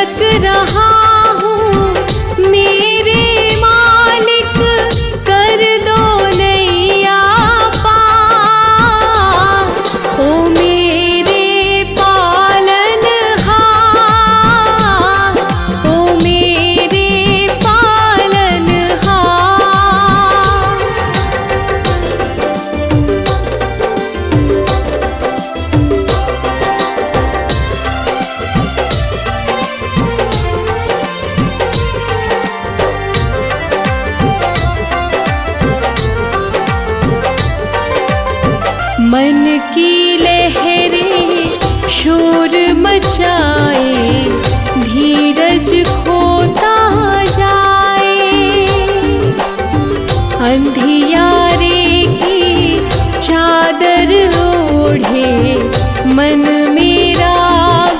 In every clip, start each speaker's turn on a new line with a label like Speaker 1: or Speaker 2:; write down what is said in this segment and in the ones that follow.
Speaker 1: भटक रहा हूँ मेरे मालिक, कर दो नैया पार। ओ मेरे पालनहार, ओ मेरे पालनहार। मन की लहरें शोर मचाए, धीरज खोता जाए। अंधियारे की चादर ओढ़े, मन मेरा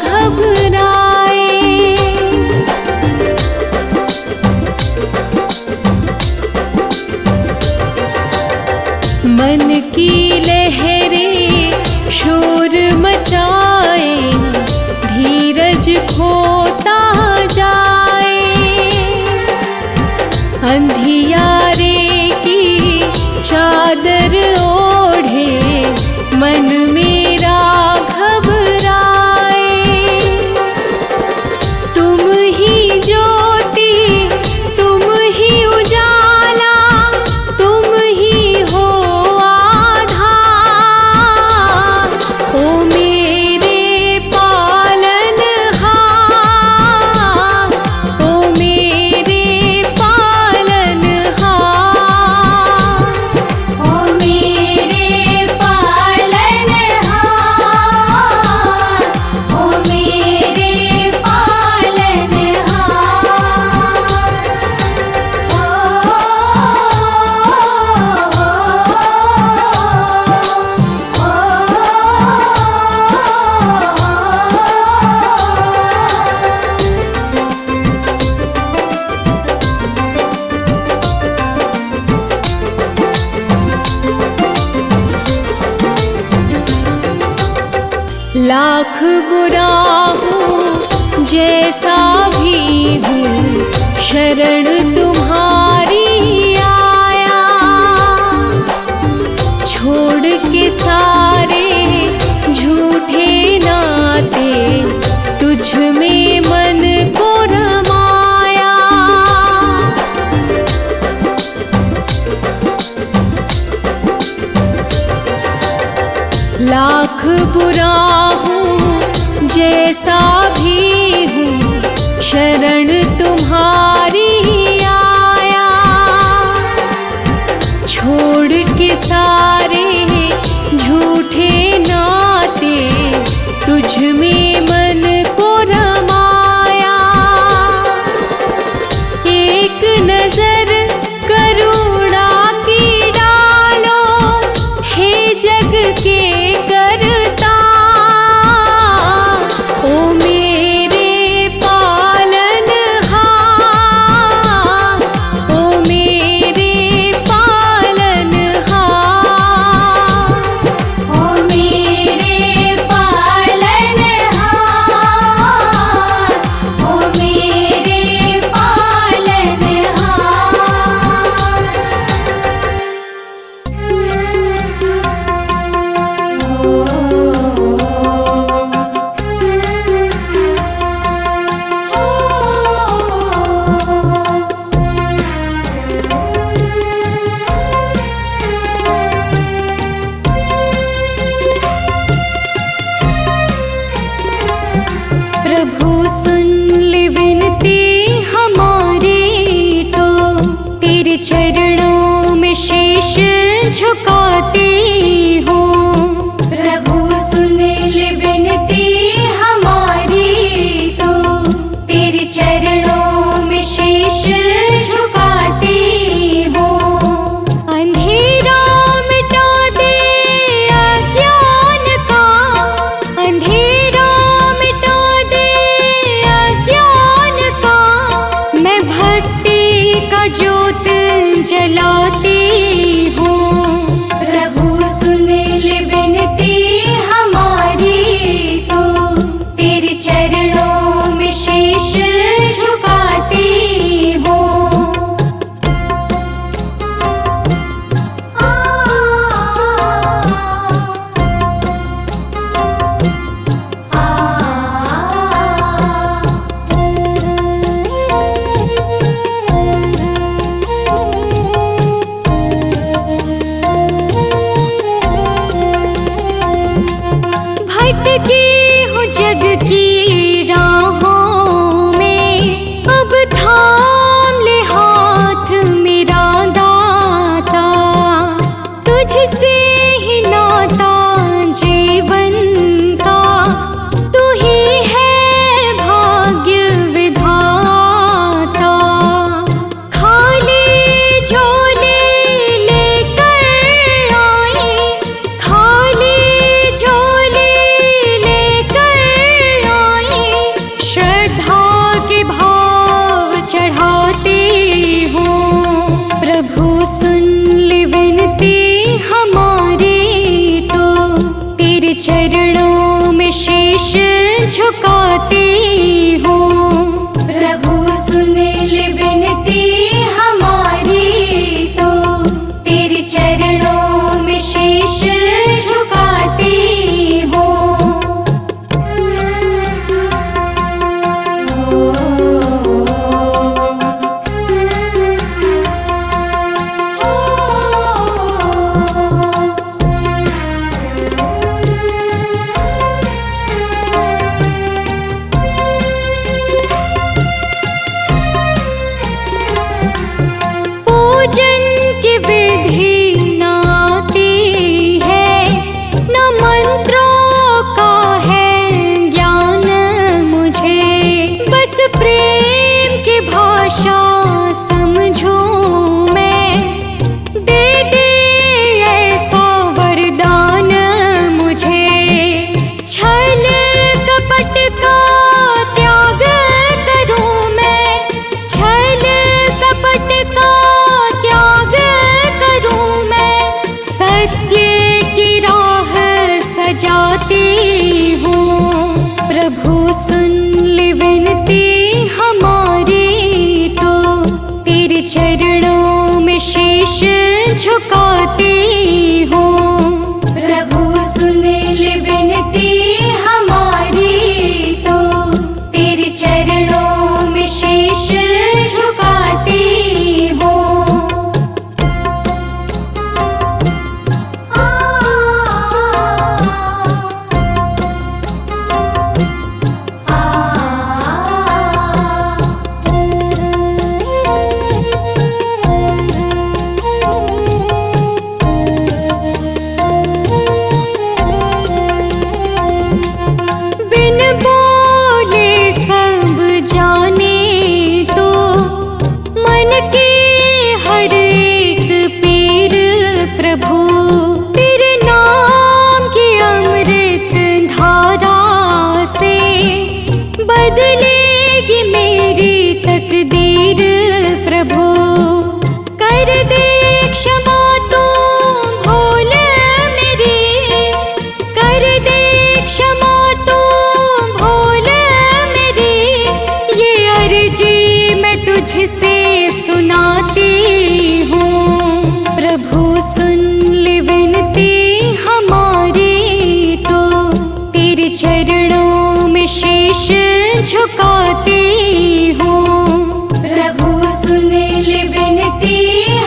Speaker 1: घबराए। मन की लहरें शोर मचाए, धीरज खोता जाए। अंधियारे की चादर ओढ़े, मन मेरा घबराए। तुम ही ज्योति, तुम ही उजाला, तुम ही हो आधार। ओ मेरे पालनहार, ओ मेरे पालनहार।
Speaker 2: ओ मेरे पालनहार, ओ मेरे
Speaker 1: लाख बुरा हूँ जैसा भी हूँ, शरण तुम्हारी आया। छोड़ के सारे झूठे नाते, तुझ में मन को रमाया। लाख बुरा हूँ जैसा भी हूँ, शरण तुम्हारी आया। छोड़ के सारे झूठे नाते, तुझ में मन को रमाया। एक नजर करुणा की डालो, हे जग के करता। ओ मेरे पालन आशा समझो मैं, दे दे ऐसा वरदान मुझे। छल कपट का त्याग करूं मैं, छल कपट का त्याग करूं मैं। सत्य की राह सजाती हूँ, प्रभु सुन ले विनती हमारी तो। तेरे चरणों में शीश झुकाती हूँ,
Speaker 2: प्रभु सुन ले विनती हमारी तो। तेरे चरणों में शीश झुकाती हूँ।
Speaker 1: बिन बोले सब जाने तो, मन के हर एक पीर प्रभु। तेरे नाम की अमृत धारा से बदलेगी मेरी तकदीर प्रभु। कर दे क्षमा तू भूल मेरी, कर दे क्षमा तू भूल मेरी। ये अर्जी मैं तुझसे सुनाती हूँ, प्रभु सुन ले विनती हमारी तो। तेरे चरणों में शीश झुकाती हूँ,
Speaker 2: प्रभु सुन ले विनती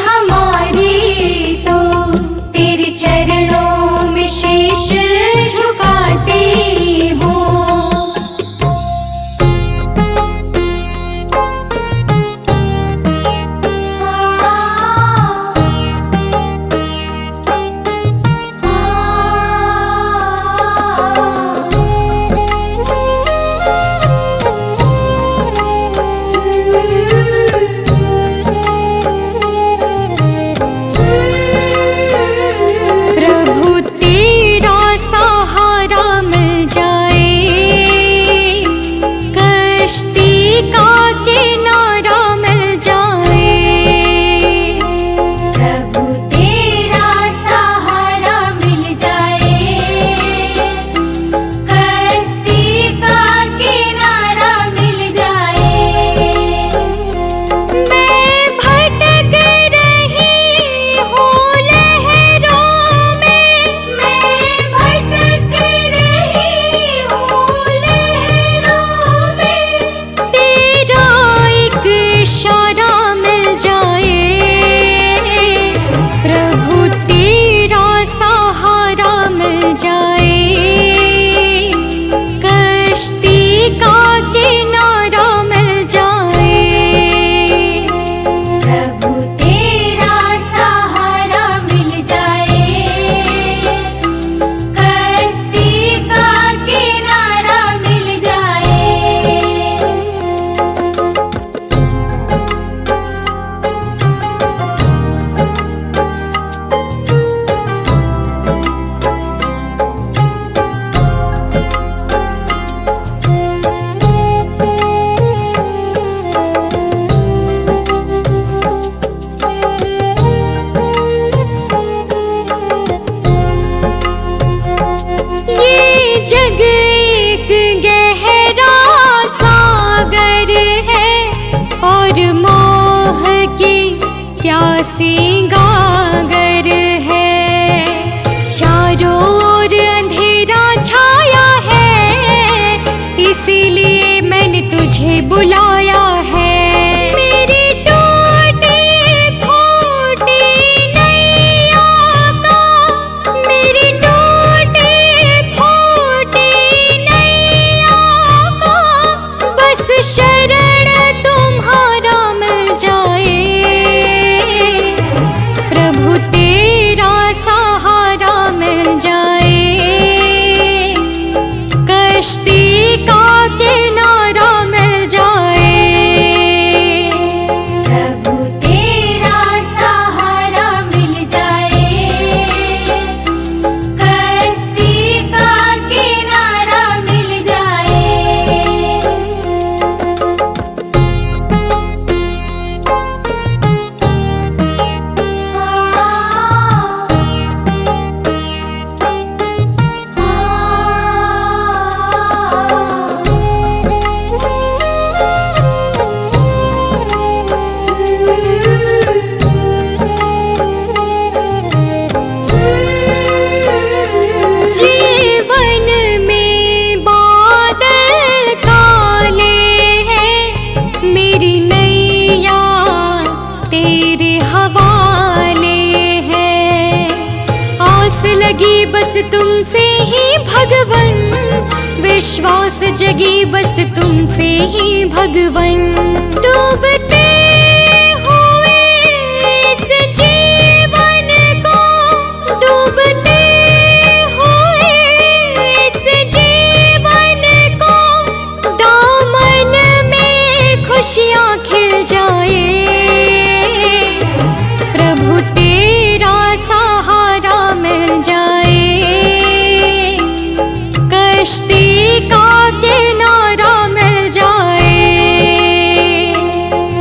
Speaker 2: हमारी तो। तेरे चरणों में शीश झुकाती हूँ।
Speaker 1: बस तुमसे ही भगवन, विश्वास जगे बस तुमसे ही भगवन। डूबते हुए इस जीवन को, डूबते हुए इस जीवन को, दामन में खुशियाँ खिल जाए। प्रभु तेरा सहारा मिल जाए, कश्ती का किनारा मिल जाए।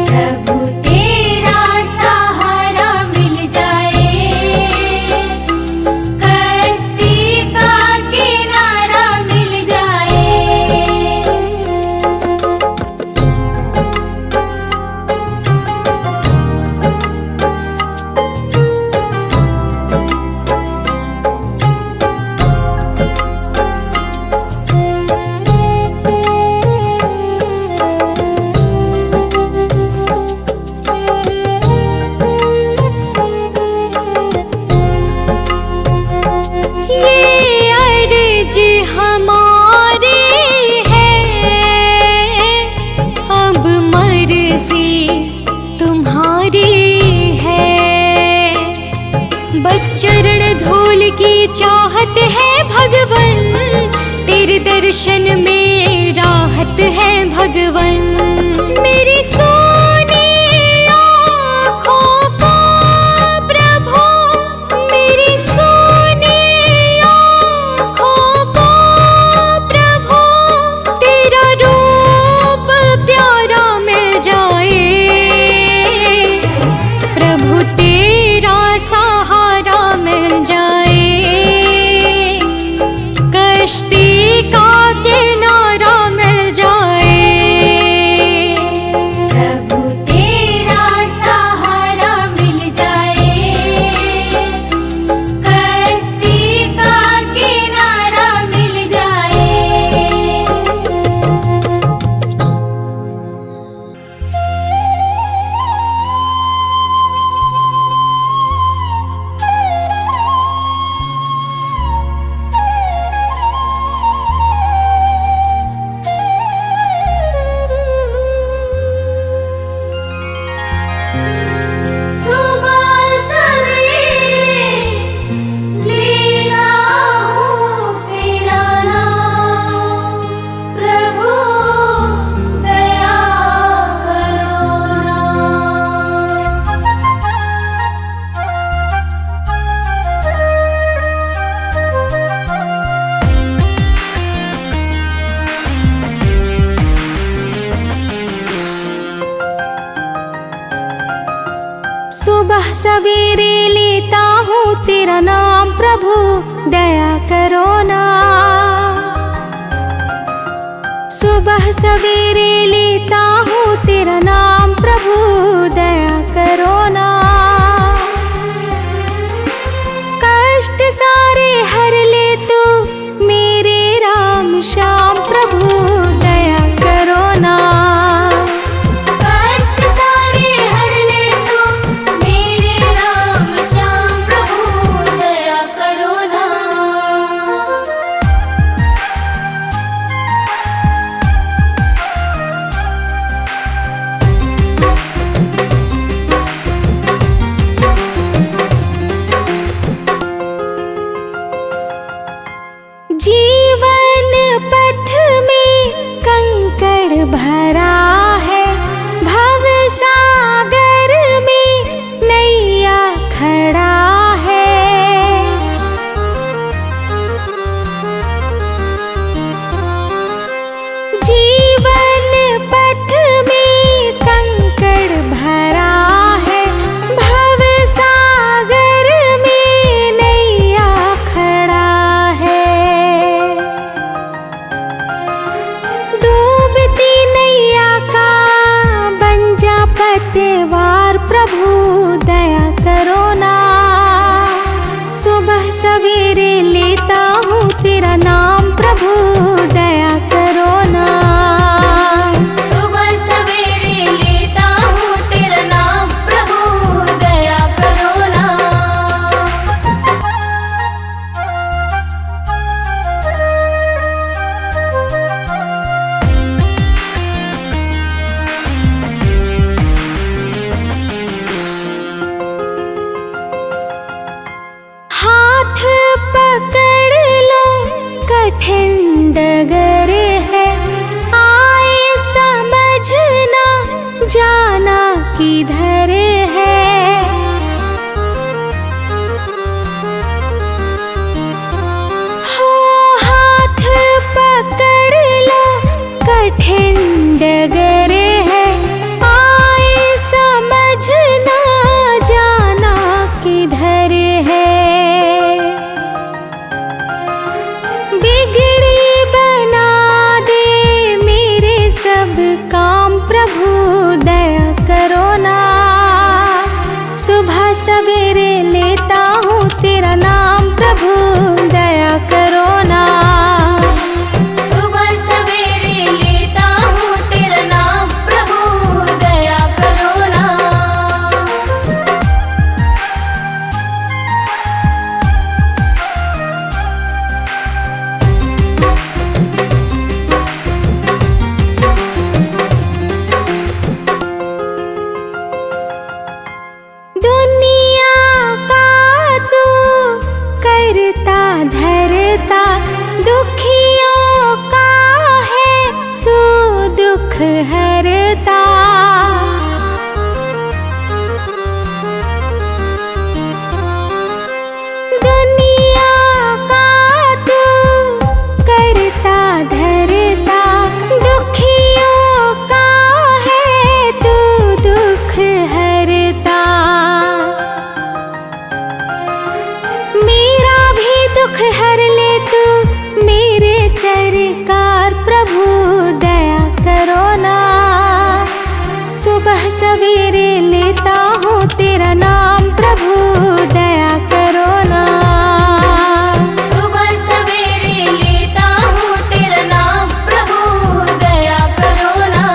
Speaker 2: प्रभु तेरा सहारा मिल जाए, कश्ती का किनारा मिल जाए।
Speaker 1: ये अर्ज हमारी है, अब मर्जी तुम्हारी है। बस चरण धूल की चाहत है भगवन, तेरे दर्शन में राहत है भगवन। मेरी सोनी आँखों को प्रभु, मेरी सोनी आँखों को प्रभु, तेरा रूप प्यारा मिल जाए। प्रभु तेरा सहारा मिल जाए, कश्ती का किनारा मिल जाए।
Speaker 2: प्रभु तेरा सहारा मिल जाए, कश्ती का किनारा मिल जाए। सुबह सवेरे लेता हूँ तेरा नाम, प्रभु दया करो
Speaker 1: सुबह सवेरे लेता हूँ तेरा नाम, प्रभु दया करो ना। सुबह सवेरे लेता हूँ तेरा नाम, प्रभु दया करो ना। कष्ट सारे हर ले तू मेरे राम श्याम, प्रभु दया करो ना।
Speaker 2: कष्ट सारे हर ले तू मेरे राम श्याम, प्रभु दया करो ना।
Speaker 1: जाना किधर है। हो हाथ पकड़ लो कठिन डगर है, आए समझना जाना किधर है। बिगड़ी बना दे मेरे सब काम प्रभु दया करो ना। सुबह सवेरे लेता हूँ तेरा नाम प्रभु दया करो ना।
Speaker 2: सुबह सवेरे लेता हूँ तेरा नाम प्रभु दया करो ना।
Speaker 1: दुनिया का तू करता धरता, दुखियों का है तू दुख हरता। दुनिया का तू करता धरता, दुखियों का है तू दुख हरता। मेरा भी दुख हर ले तू मेरे सरकार प्रभु दया करो ना। सुबह सवेरे लेता हूँ तेरा नाम प्रभु दया करो ना।
Speaker 2: सुबह सवेरे लेता हूँ तेरा नाम प्रभु दया करो ना।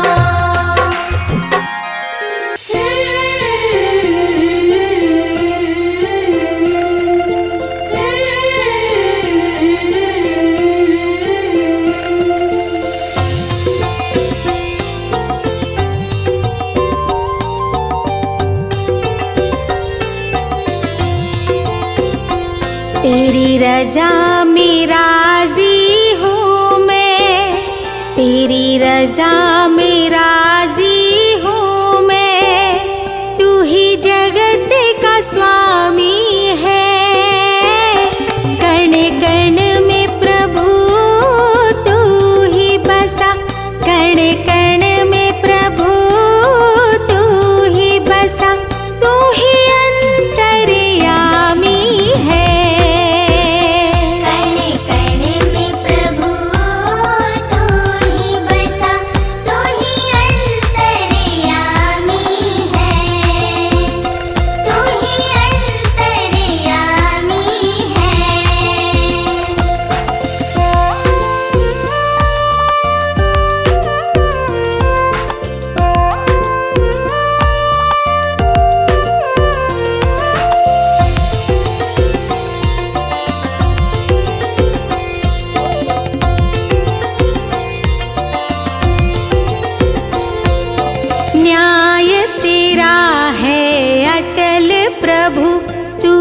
Speaker 1: तेरी रजा में राजी हूँ मैं, तेरी रजा में राजी हूँ मैं। तू ही जगत का स्वामी है, कण कण में प्रभु तू ही बसा। कण कण में प्रभु तू ही बसा, तू ही अंतर्यामी है।
Speaker 2: कण कण में प्रभु तू ही बसा, तू ही अंतर्यामी है। तू ही अंतर्यामी
Speaker 1: न्याय तेरा है अटल प्रभु, तू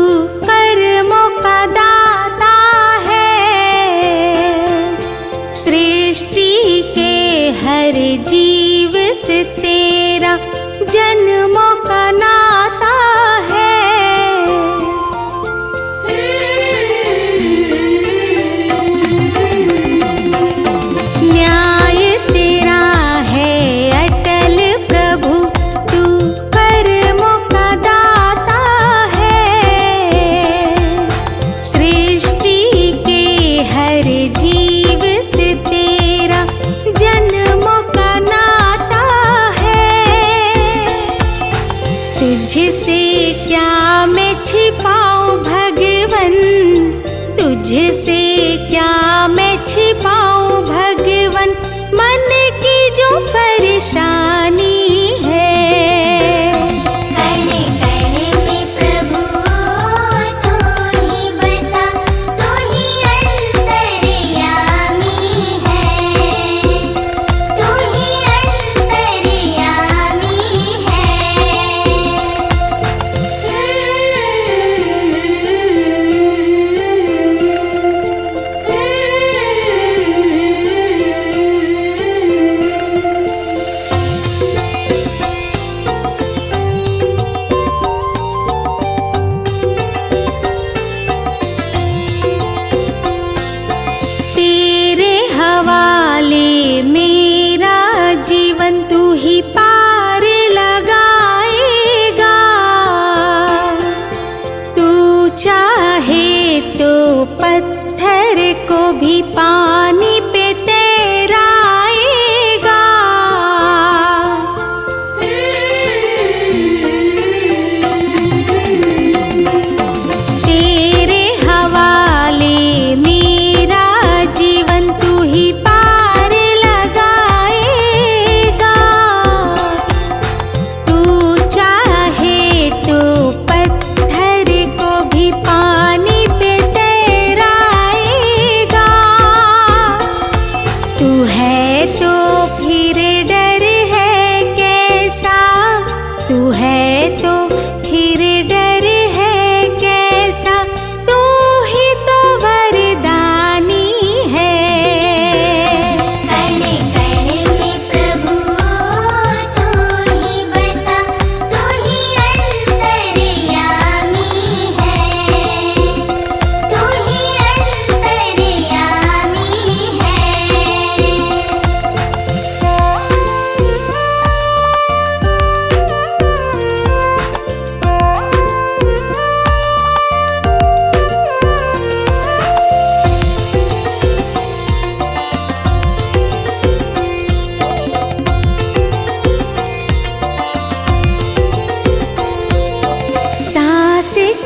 Speaker 1: कर्मों का दाता है। सृष्टि के हर जीव से तेरा जन्मों का नाता है। न्याय तेरा है अटल प्रभु, तू कर्मों का दाता है। सृष्टि के हर जीव से तेरा जन्मों का नाता है। तुझसे क्या मैं छिपाऊं भगवन, तुझसे क्या मैं छिपाऊं भगवन, मन की जो परेशानी है।
Speaker 2: कण कण में प्रभु तू ही बसा, तू ही अंतर्यामी है। तू ही अंतर्यामी है।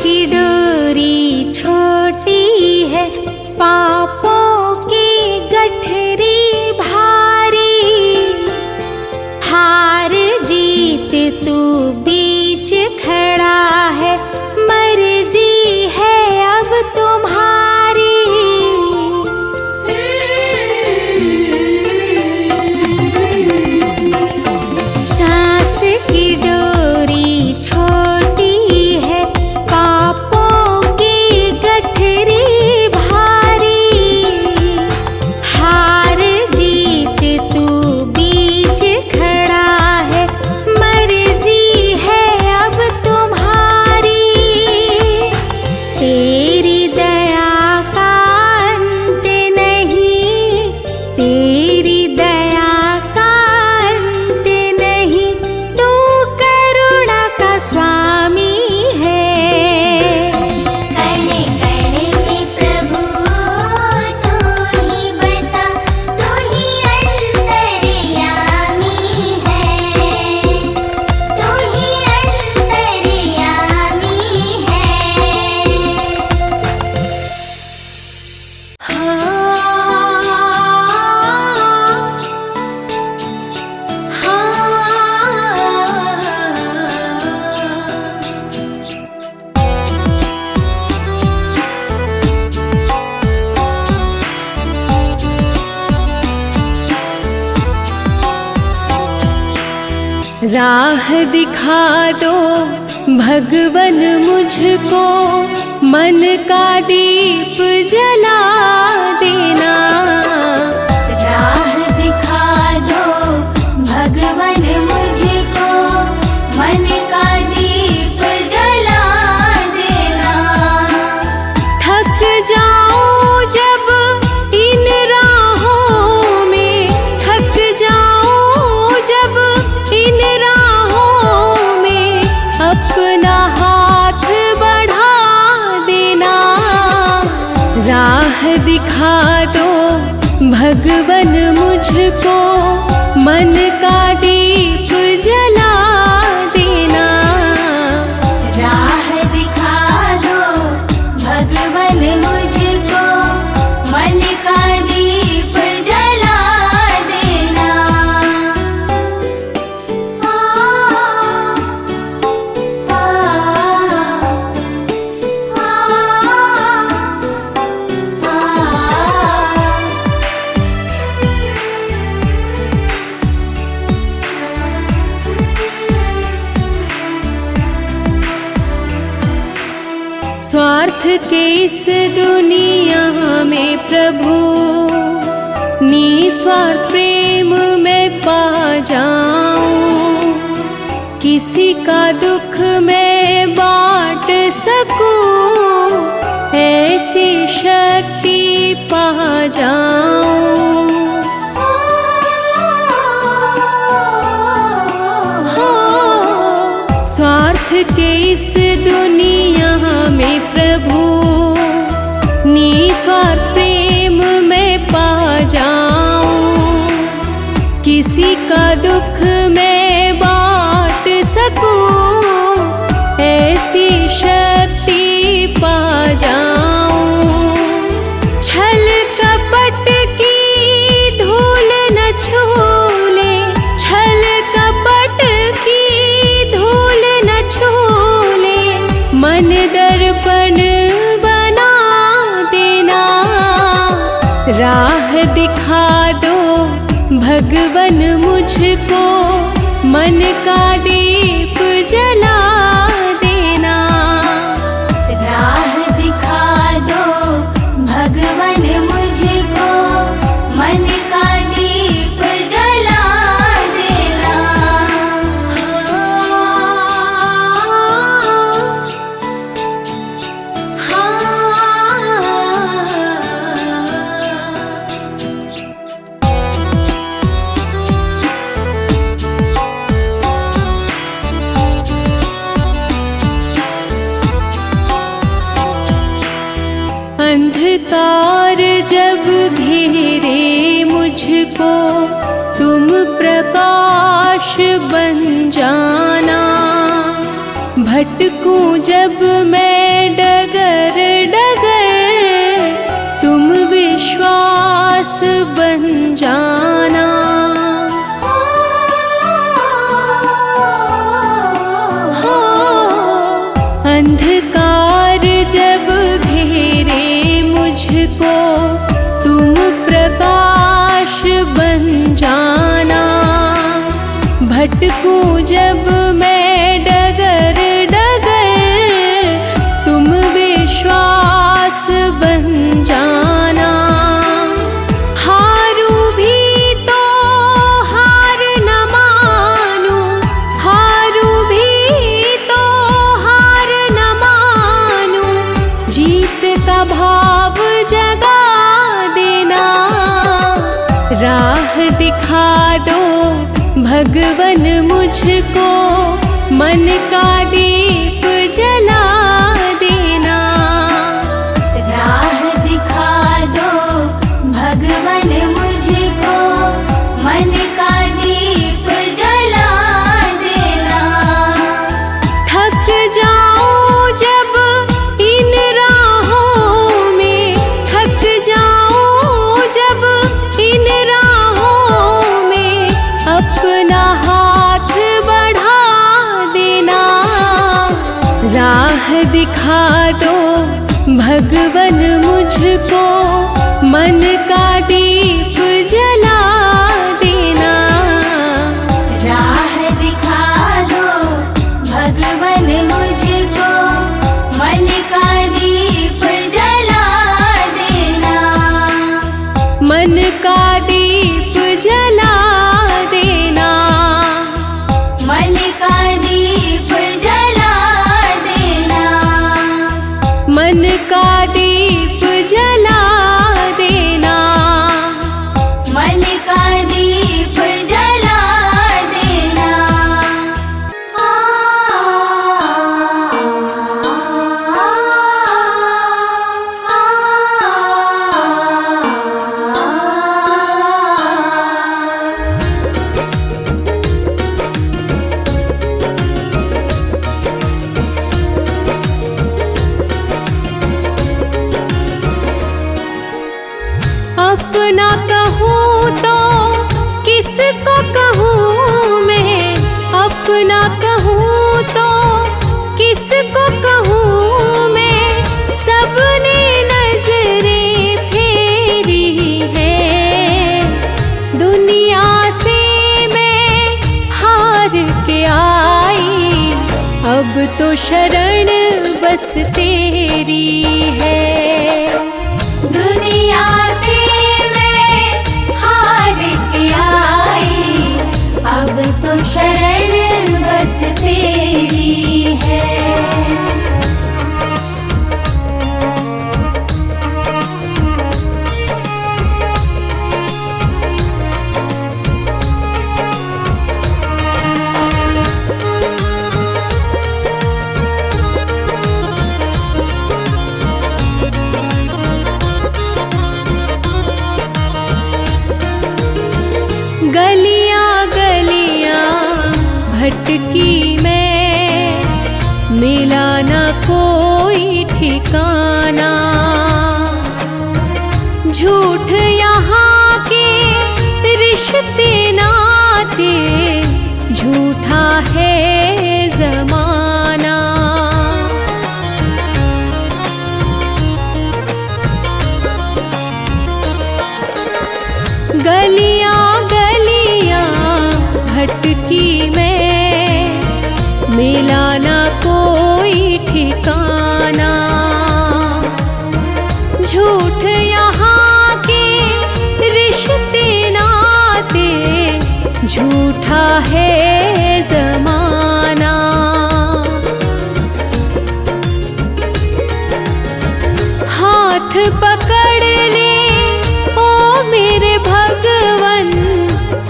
Speaker 1: की डोरी छोटी है, पापों की गठरी भारी। हार जीत तू बीच खड़ा है, मर्जी है अब तुम्हारी। सांस की डोरी छोटी है, पापों की गठरी भारी। हार जीत तू बीच खड़ा है, मर्जी है अब तुम्हारी। तेरी दया का अंत नहीं, तेरी दया का अंत नहीं, तू करुणा का स्वामी है।
Speaker 2: कण कण में प्रभु तू ही बसा, तू ही अंतर्यामी है, तू ही अंतर्यामी है।
Speaker 1: राह दिखा दो भगवन मुझको, मन का दीप जला देना।
Speaker 2: राह दिखा दो भगवन मुझको, मन का दीप जला देना।
Speaker 1: थक जाऊं जब इन राहों में, थक जाऊं जब इन राहों में, अपना हाथ बढ़ा देना। राह दिखा दो भगवन मुझको, मन का दीप जला देना।
Speaker 2: राह दिखा दो भगवन मुझको, मन का दीप जला देना।
Speaker 1: स्वार्थ के इस दुनिया में प्रभु, निस्वार्थ प्रेम में पा जाऊं। किसी का दुख मैं बांट सकूं, ऐसी शक्ति पा जाऊं। स्वार्थ के इस दुनिया में प्रभु, निस्वार्थ प्रेम में पा जाऊं। किसी का दुख मैं बांट सकूं, ऐसी शक्ति पा जाऊं। छल कपट की धूल न छूले, छल कपट की धूल न छूले, मन दर्पण बना देना। राह दिखा दो भगवन मुझको, मन का दीप जला देना।
Speaker 2: राह दिखा दो भगवन मुझको, मन का दीप जला देना।
Speaker 1: अंधकार जब घेरे मुझको, तुम प्रकाश बन जाना। भटकूं जब मैं जब मैं डगर डगर, तुम विश्वास बन जाना। हारू भी तो हार न मानूं, हारू भी तो हार न मानूं, जीत का भाव जगा देना। राह दिखा दो भगवन मुझको, मन का दीप जला देना।
Speaker 2: राह दिखा दो भगवन मुझको, मन का दीप जला देना।
Speaker 1: थक जाऊं जब इन राहों में, थक जाऊं जब इन राहों में, अपना हाथ बढ़ा देना। राह दिखा दो भगवन मुझको, मन का दीप जला देना।
Speaker 2: राह दिखा दो भगवन मुझको, मन का दीप जला देना।
Speaker 1: मन का दीप जला देना।
Speaker 2: मन का दीप जला देना।
Speaker 1: मन का दीप जला देना।
Speaker 2: मन का दीप जला देना।
Speaker 1: अपना कहूँ तो किसको कहूँ मैं, अपना कहूँ तो किसको कहूँ मैं। सबने नजरें फेरी है, दुनिया से मैं हार के आई। अब तो शरण बस तेरी है। दुनिया से मैं हार के आई, अब तो शरण बस तेरी है। गलियां गलियां भटकी मैं, मिला ना कोई ठिकाना। झूठ यहाँ के रिश्ते नाते, झूठा है जमाना। गलियां गलियां भटकी मैं, मिला ना कोई ठिकाना। झूठ यहाँ के रिश्ते नाते, झूठा है जमाना। हाथ पकड़ ले ओ मेरे भगवन,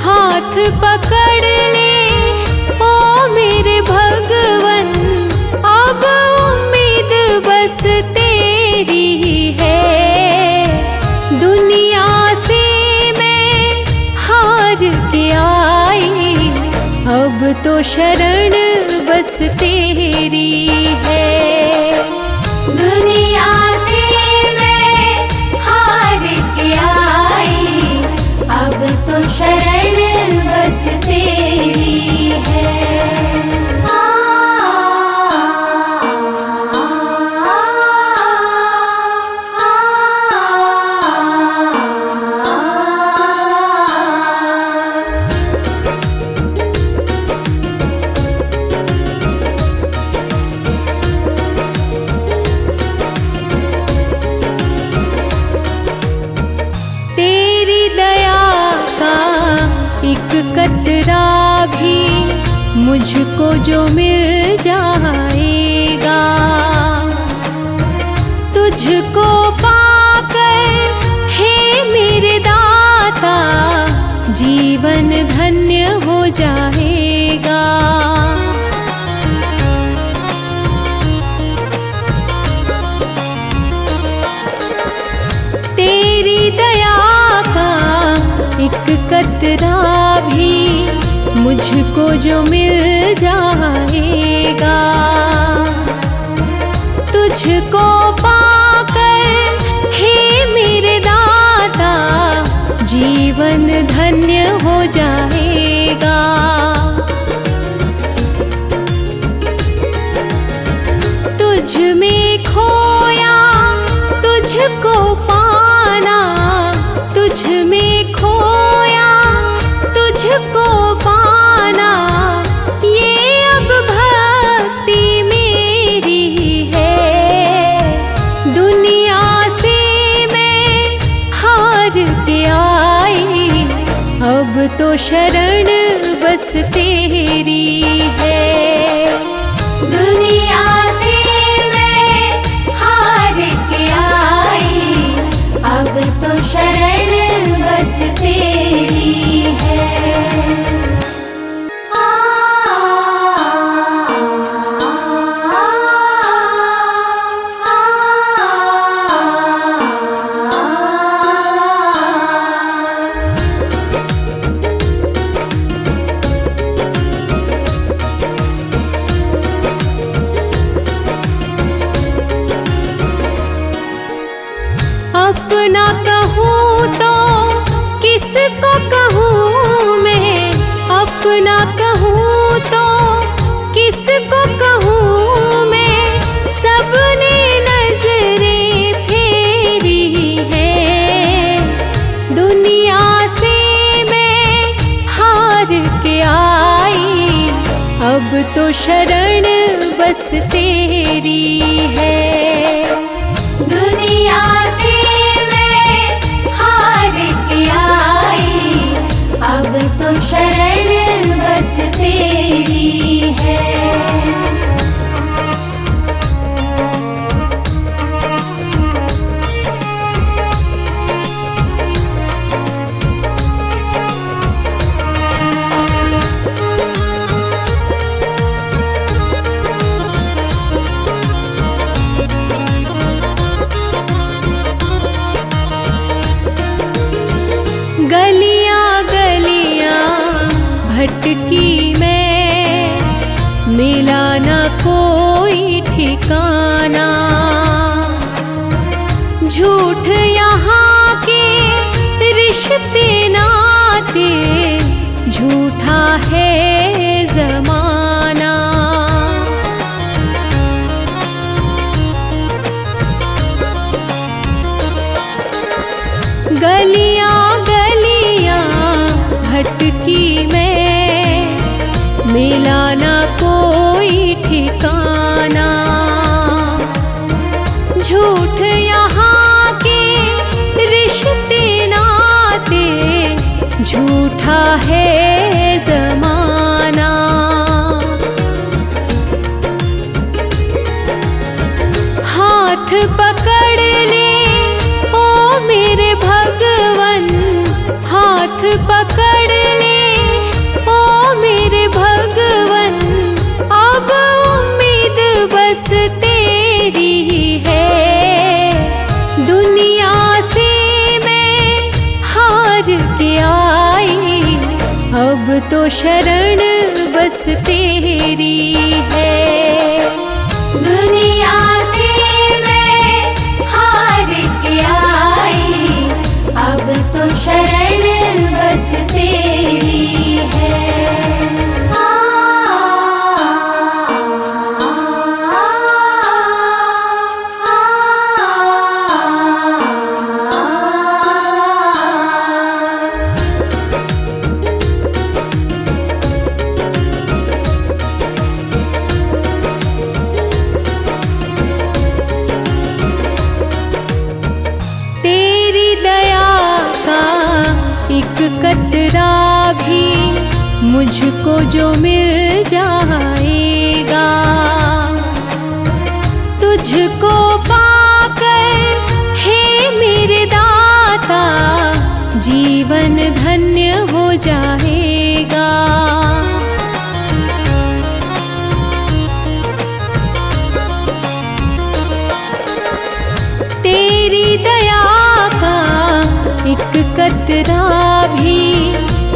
Speaker 1: हाथ पकड़ ले ओ मेरे भगवन। अब उम्मीद बस तेरी है, दुनिया से मैं हार के आई। अब तो शरण बस तेरी है। दुनिया से मैं हार के आई, अब तो शरण बस तेरी है। कतरा भी मुझको जो मिल जाएगा, तुझको पाकर हे मेरे दाता जीवन धन्य हो जाएगा। तेरी दया का एक कतरा भी मुझको जो मिल जाएगा, तुझको पाकर हे मेरे दाता जीवन धन्य हो जाएगा। तुझ में खोया तुझको पाना, तुझ में खोया तुझको पाना, ये अब भक्ति मेरी है। दुनिया से मैं हार के आई, अब तो शरण बस तेरी है। दुनिया से मैं हार के आई, अब तो शरण बस तेरी है। अपना कहूँ तो किसको कहूँ मैं, अपना कहूँ तो किसको कहूँ मैं, सबने नजरें फेरी है। दुनिया से मैं हार के आई, अब तो शरण बस तेरी है। दुनिया से मैं हार के आई, अब तो शरण बस तेरी है। गलियां गलियां भटकी मैं, मिला ना कोई ठिकाना। झूठ यहाँ के रिश्ते नाते, झूठा है जमाना। गलियां गलियां भटकी मैं, मिला ना कोई ठिकाना। झूठ यहाँ के रिश्ते नाते, झूठा है जमाना। हाथ पकड़ ले ओ मेरे भगवन, हाथ पकड़ ले ओ मेरे भगवन, अब उम्मीद बस तेरी है। दुनिया से मैं हार के आई, अब तो शरण बस तेरी है। दुनिया से मैं हार के आई, अब तो शरण बस तेरी है। तेरी दया का एक कतरा भी मुझको जो मिल जाएगा। तुझको पाकर हे मेरे दाता जीवन धन्य हो जाएगा। तेरी दया का एक कतरा भी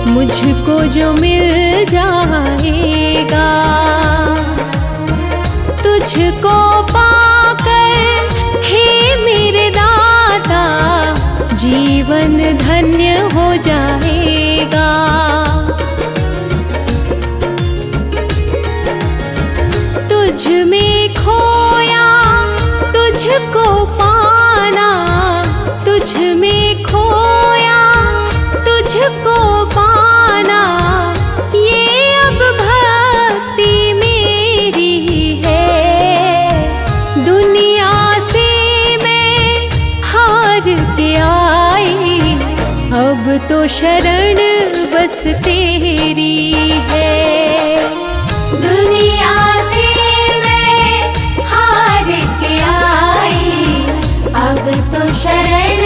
Speaker 1: मुझको जो मिल जाएगा। तुझको पाकर हे मेरे दाता जीवन धन्य हो जाएगा। तुझ में खोया तुझको पाना, तुझ में खोया तुझको पाना, ये अब भक्ति मेरी है। दुनिया से मैं हार के आई, अब तो शरण बस तेरी है। दुनिया से मैं हार के आई, अब तो शरण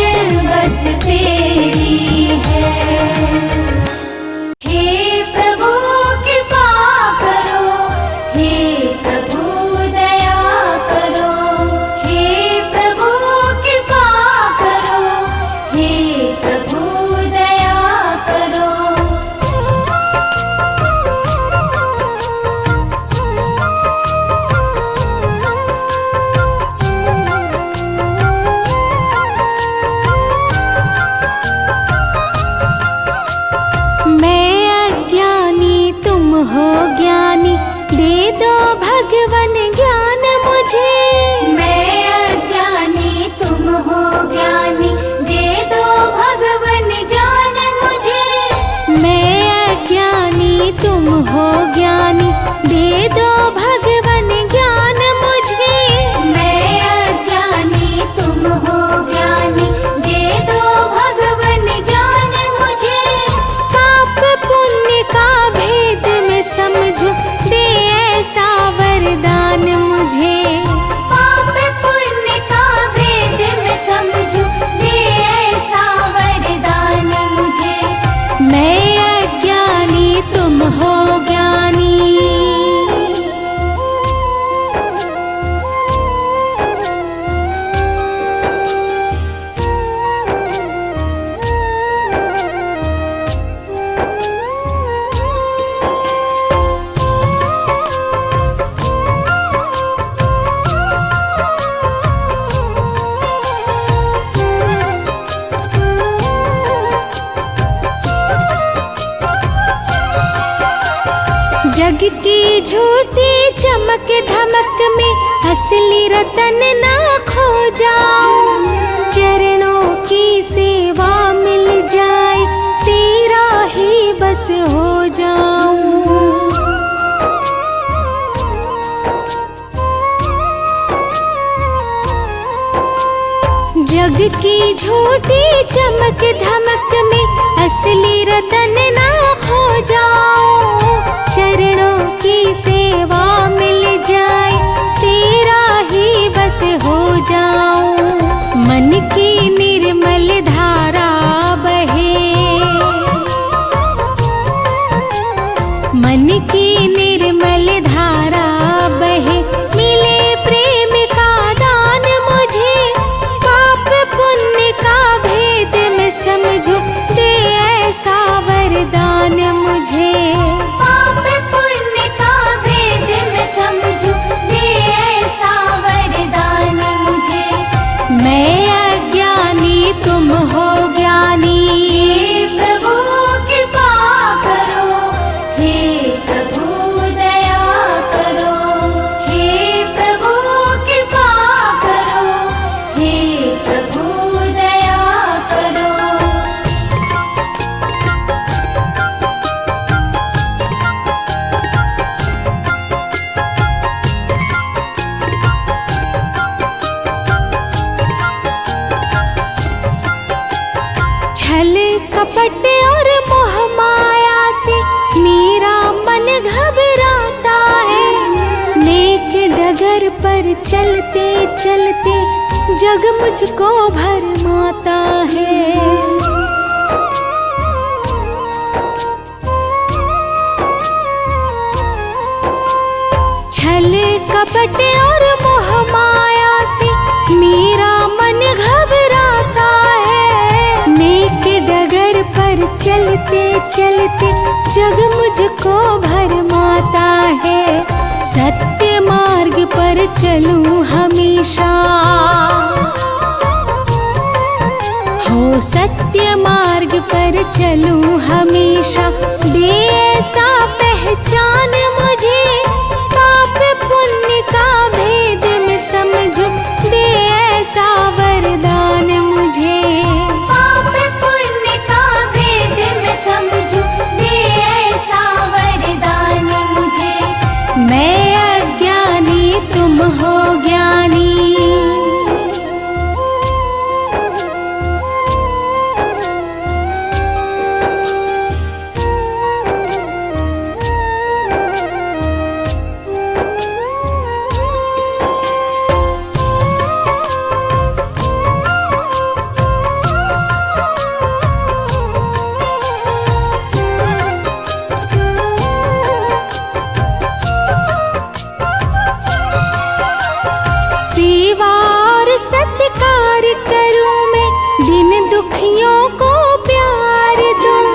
Speaker 1: बस तेरी है।
Speaker 2: हे प्रभु कृपा करो, हे प्रभु दया करो, हे प्रभु कृपा करो, हे प्रभु दया करो।
Speaker 1: मैं अज्ञानी तुम हो ज्ञानी, दे दो भगवन ज्ञान मुझे।
Speaker 2: मैं अज्ञानी तुम हो ज्ञानी, दे दो भगवन ज्ञान मुझे।
Speaker 1: मैं अज्ञानी तुम हो ज्ञानी, दे दो भगवन ज्ञान मुझे।
Speaker 2: मैं अज्ञानी तुम हो ज्ञानी, दे दो भगवन ज्ञान मुझे।
Speaker 1: पाप पुण्य का भेद मैं समझूं, दे ऐसा वरदान मुझे।
Speaker 2: पाप पुण्य का भेद मैं समझूं, दे ऐसा वरदान मुझे।
Speaker 1: मैं अज्ञानी तुम हो ज्ञानी। जग की झूठी चमक धमक में असली रतन ना खो जाऊं। चरणों की सेवा मिल जाए, तेरा ही बस हो जाऊं। जग की झूठी चमक धमक में असली रतन ना खो जाऊं। चरणों की सेवा मिल जाए, तेरा ही बस हो जाऊं। मन की निर्मल धारा बहे, मन की निर्मल धारा बहे, मिले प्रेम का दान मुझे। पाप पुण्य का भेद मैं समझूं, दे ऐसा वरदान मुझे।
Speaker 2: पाप पुण्य का भेद मैं समझूं, दे ऐसा वरदान मुझे।
Speaker 1: मैं अज्ञानी तुम हो ज्ञानी।
Speaker 2: हे प्रभु कृपा करो, हे प्रभु दया करो, हे प्रभु कृपा करो, हे प्रभु दया करो।
Speaker 1: छल कपट और मोह माया से मेरा डगर पर चलते चलते जग मुझको भरमाता है। छल कपट और मोह माया से मेरा मन घबराता है। नेक डगर पर चलते चलते जग मुझको भरमाता है। सत्य मार्ग पर चलूं हमेशा, हो सत्य मार्ग पर चलूं हमेशा। दे ऐसा पहचान मुझे, पाप पुण्य का भेद मैं समझूं। दे ऐसा वरदान मुझे,
Speaker 2: पाप पुण्य का भेद मैं समझूं। दे ऐसा वरदान मुझे।
Speaker 1: मैं अज्ञानी तुम हो ज्ञानी। सेवा और सत्कार करूं मैं, दिन दुखियों को प्यार दूं।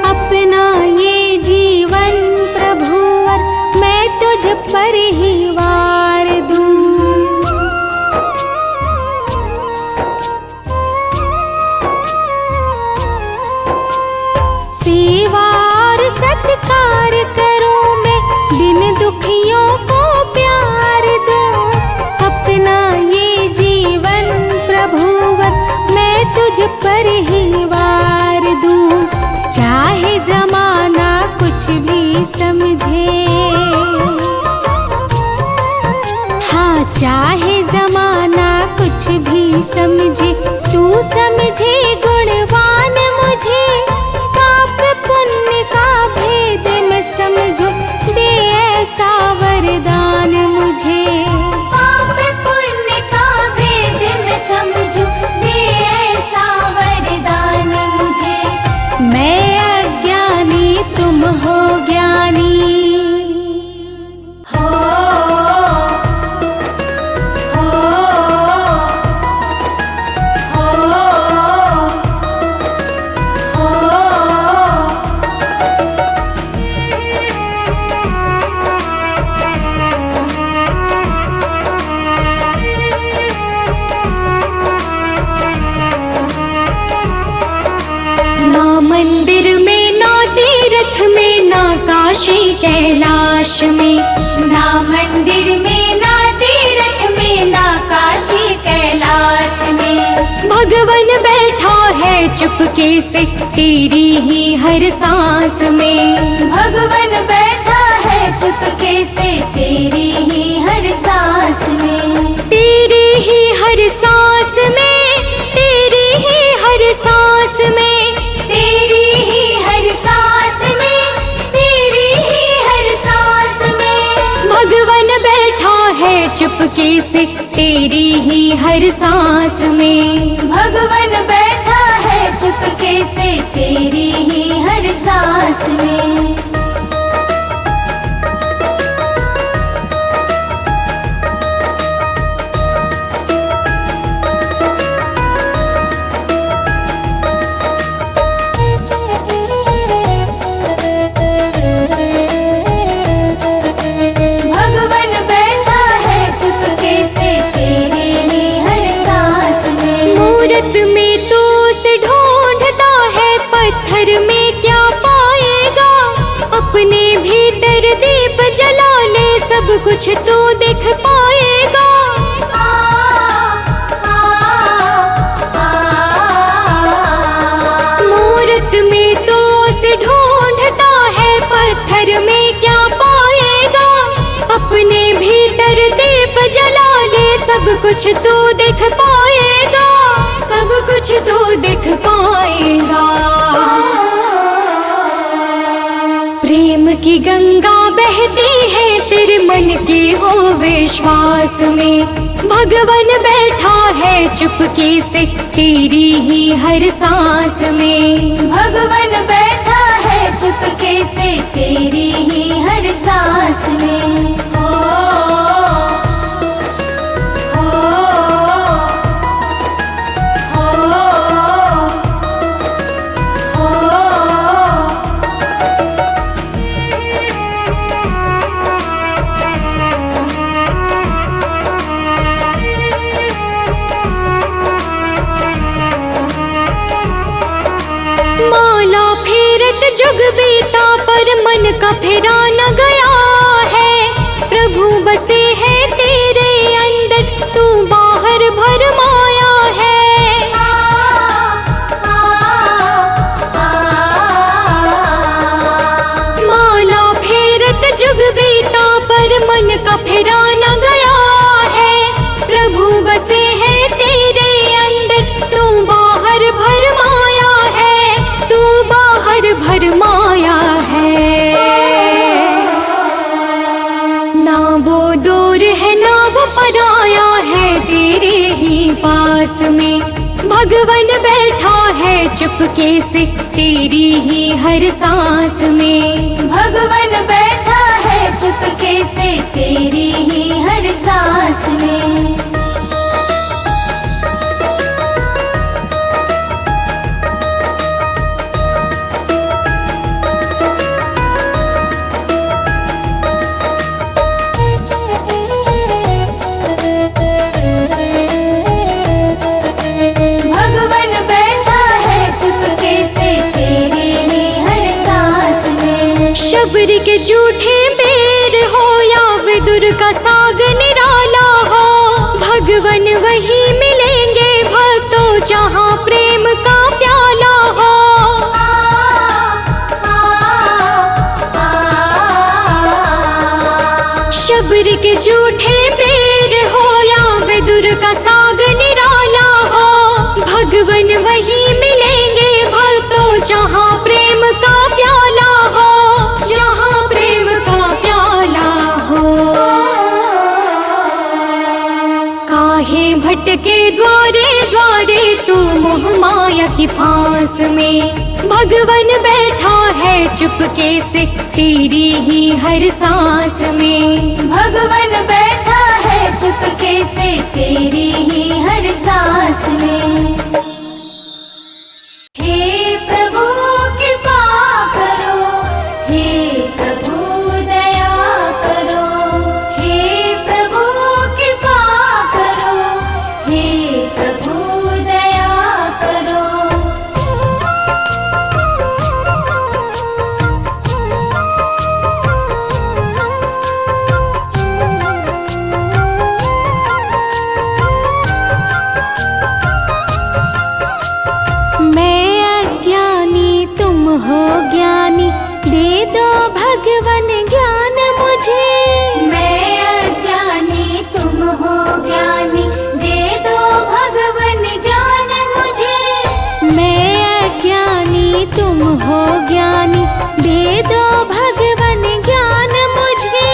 Speaker 1: अपना ये जीवन प्रभुवर मैं तुझ पर ही वार दूं। सेवा और सत्कार करूं मैं, दिन दुखियों को प्यार दूं। अपना ये जीवन प्रभुवर मैं तुझ पर ही वार दूं। चाहे जमाना कुछ भी समझे, हाँ चाहे जमाना कुछ भी समझे, तू समझे गुणवान मुझे। पाप पुण्य का भेद मैं समझूं। दे ऐसा वरदान मुझे,
Speaker 2: पाप पुण्य का भेद मैं समझूं। दे ऐसा वरदान मुझे।
Speaker 1: मैं अज्ञानी तुम हो ज्ञानी।
Speaker 2: हो हो हो हो।
Speaker 1: ना मंदिर में ना तीर्थ में ना काशी कैलाश में।
Speaker 2: ना मंदिर में ना तीर्थ में ना काशी कैलाश में।
Speaker 1: भगवन बैठा है चुपके से तेरी ही हर सांस में।
Speaker 2: भगवन बैठा है चुपके से तेरी ही हर सांस में।
Speaker 1: तेरी ही हर सांस में, तेरी ही हर सांस में।
Speaker 2: तेरी ही हर सांस में, तेरी ही हर सांस में।
Speaker 1: भगवन बैठा है चुपके से तेरी ही हर सांस में।
Speaker 2: भगवन बैठा है चुपके से तेरी ही हर सांस में। भगवन बैठा है चुपके से तेरी ही हर सांस में।
Speaker 1: मूरत में तो उसे ढूंढता है, पत्थर में क्या पाएगा। अपने भीतर दीप जला ले, सब कुछ तो देख पाएगा। मूरत में तो उसे ढूंढता है, पत्थर में क्या पाएगा। अपने भीतर दीप जला ले, सब कुछ तो देख पाएगा। सब कुछ तो देख पाएगा। प्रेम की गंगा बहती है तेरे मन के होवे विश्वास में। भगवन बैठा है चुपके से तेरी ही हर सांस में।
Speaker 2: भगवन बैठा है चुपके से तेरी ही हर सांस में।
Speaker 1: माला फेरत जुग बीता पर मन का फेरा न गया है। प्रभु बसे है तेरे अंदर तू बाहर भरमाया है। माला फेरत जुग बीता पर मन का फेरा न गया है। प्रभु बसे है तेरे अंदर तू बाहर भरमाया है। तू बाहर भरमाया है। ना वो दूर है ना वो पराया है तेरे ही पास में। भगवन बैठा है चुपके से तेरी ही हर सांस में।
Speaker 2: भगवन बैठा है चुपके से तेरी ही हर सांस में। भगवन बैठा है चुपके से तेरी ही हर सांस में।
Speaker 1: शबरी के झूठे बेर हो या विदुर का साग निराला हो। भगवन वही मिलेंगे भक्तों जहाँ प्रेम का प्याला हो। शबरी के झूठे बेर हो या विदुर का साग निराला हो। भगवन वही मिलेंगे भक्तों जहाँ प्रेम का प्याला हो। जहाँ प्रेम का प्याला हो। काहे भटके द्वारे द्वारे तू मोह माया की फांस में। भगवन बैठा है चुपके से तेरी ही हर सांस में।
Speaker 2: भगवन बैठा है चुपके से तेरी ही हर सांस में। हे प्रभु कृपा करो, हे प्रभु दया करो। हे प्रभु कृपा करो, हे प्रभु दया करो।
Speaker 1: मैं अज्ञानी तुम हो ज्ञानी दे दो भगवन ज्ञान मुझे।
Speaker 2: मैं अज्ञानी तुम हो ज्ञानी दे दो भगवन ज्ञान मुझे।
Speaker 1: मैं अज्ञानी तुम हो ज्ञानी दे दो भगवन ज्ञान मुझे।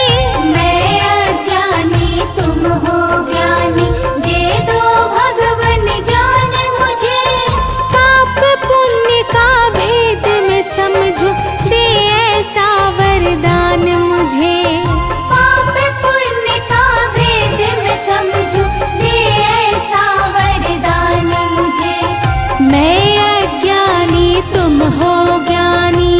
Speaker 2: मैं अज्ञानी तुम हो ज्ञानी दे दो भगवन ज्ञान मुझे।
Speaker 1: पाप पुण्य का भेद मैं समझूं दे ऐसा वरदान मुझे।
Speaker 2: पाप पुण्य का भेद मैं समझूं दे ऐसा वरदान मुझे।
Speaker 1: मैं अज्ञानी तुम हो ज्ञानी।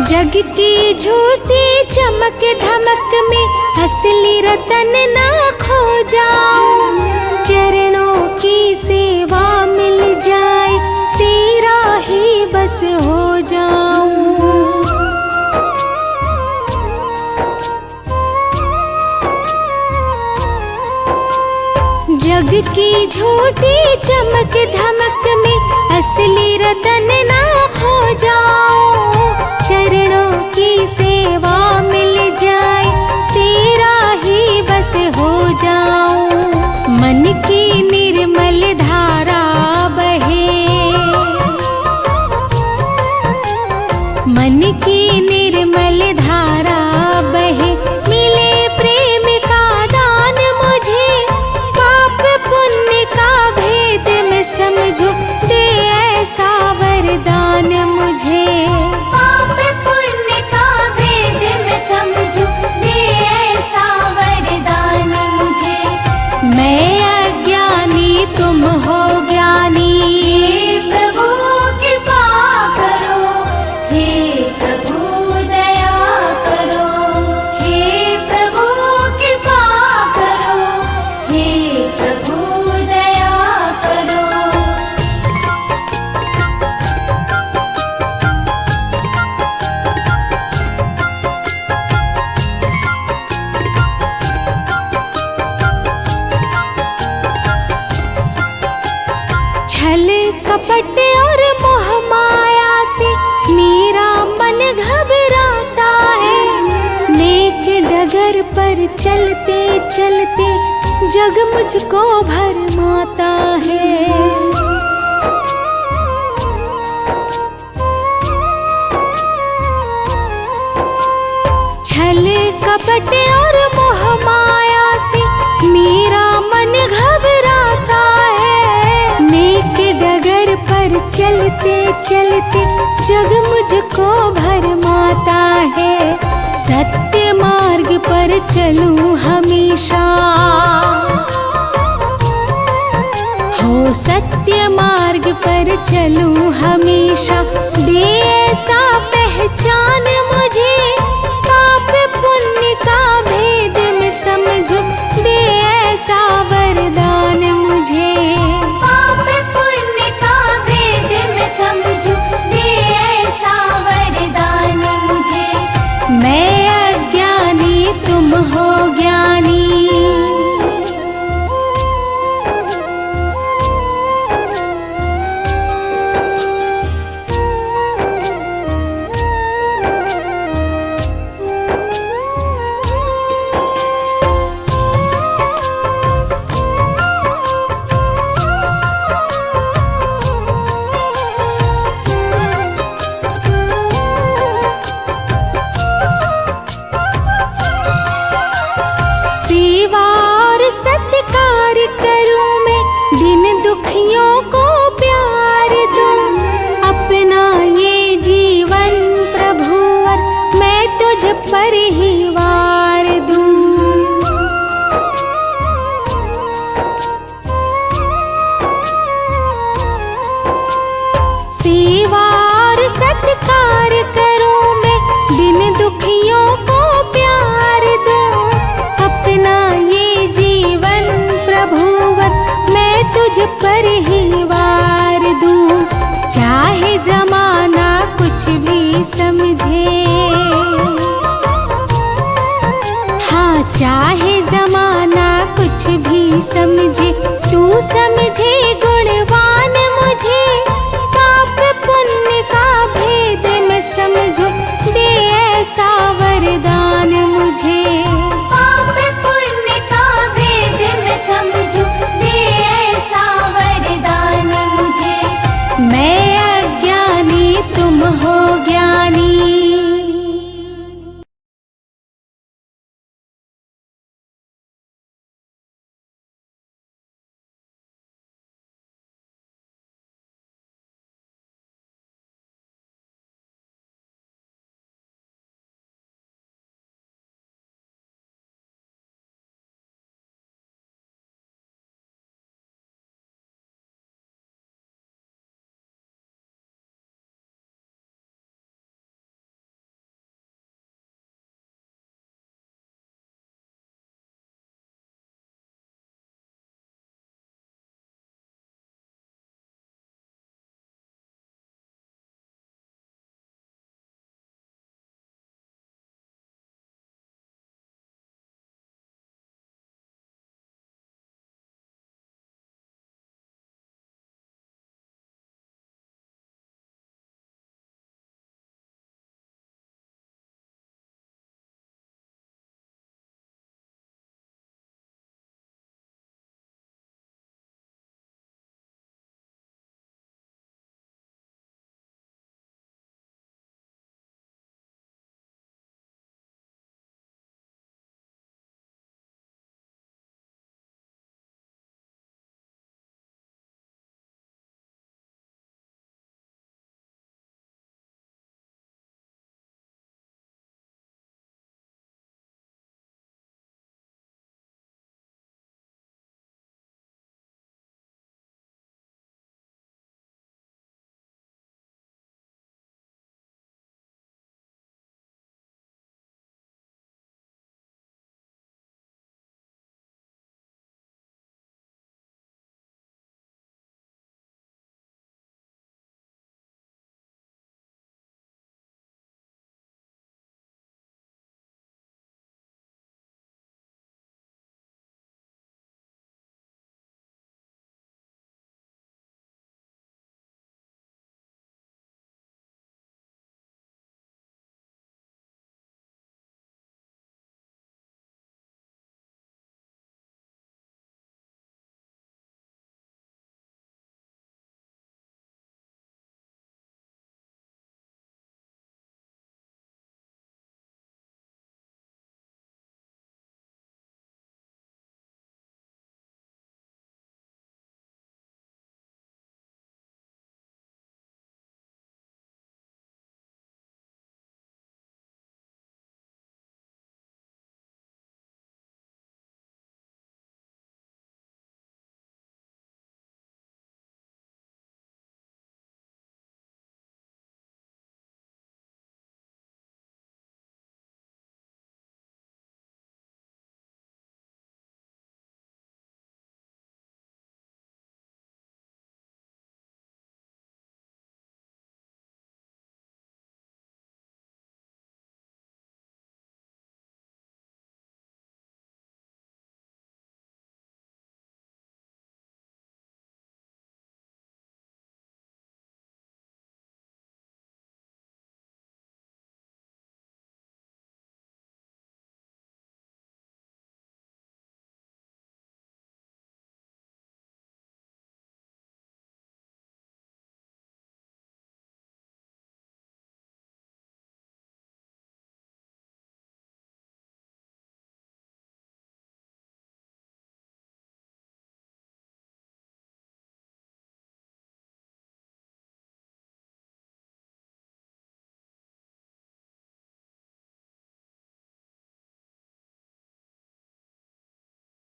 Speaker 1: जग की झूठी चमक धमक में असली रतन ना खो जाऊं। चरणों की सेवा मिल जाए तेरा ही बस हो जाऊं। जग की झूठी चमक धमक में असली रतन ना खो जाओ। चरणों की सेवा मिल जाए तेरा ही बस हो जाऊं। मन की निर्मल धारा बहे, मन की निर्मल धारा बहे। मिले प्रेम का दान मुझे, पाप पुण्य का भेद मैं समझूं। दे ऐसा वरदान मुझे,
Speaker 2: पाप पुण्य का भेद मैं समझूं। दे ऐसा वरदान मुझे।
Speaker 1: मैं अज्ञानी तुम हो ज्ञानी।
Speaker 2: हे प्रभु कृपा करो, हे प्रभु दया करो। हे प्रभु कृपा करो, हे प्रभु दया करो।
Speaker 1: छल कपट और मोह माया से मेरा मन घबराता है। नेक डगर पर चलते चलते जग मुझको भरमाता है। छल कपट और मोह माया से मेरा मन घबराता है। नेक डगर पर चलते चलते जग मुझको भरमाता है। सत्य मार्ग पर चलूं हमेशा, हो सत्य मार्ग पर चलूं हमेशा। दे ऐसा पहचान मुझे, पाप पुण्य का भेद मैं समझूं। दे ऐसा वरदान मुझे,
Speaker 2: पाप पुण्य का भेद मैं समझूं। दे ऐसा वरदान मुझे।
Speaker 1: मैं अज्ञानी तुम हो ज्ञानी। सेवा और सत्कार करूं मैं, दिन दुखियों को प्यार दूं। अपना ये जीवन प्रभुवर मैं तुझ पर ही वार दूं। सेवा और सत्कार करूं मैं, दिन दुखियों को प्यार दूं। अपना ये जीवन प्रभुवर मैं तुझ पर ही वार दूं। चाहे जमाना कुछ भी समझे, हाँ चाहे जमाना कुछ भी समझे, तू समझे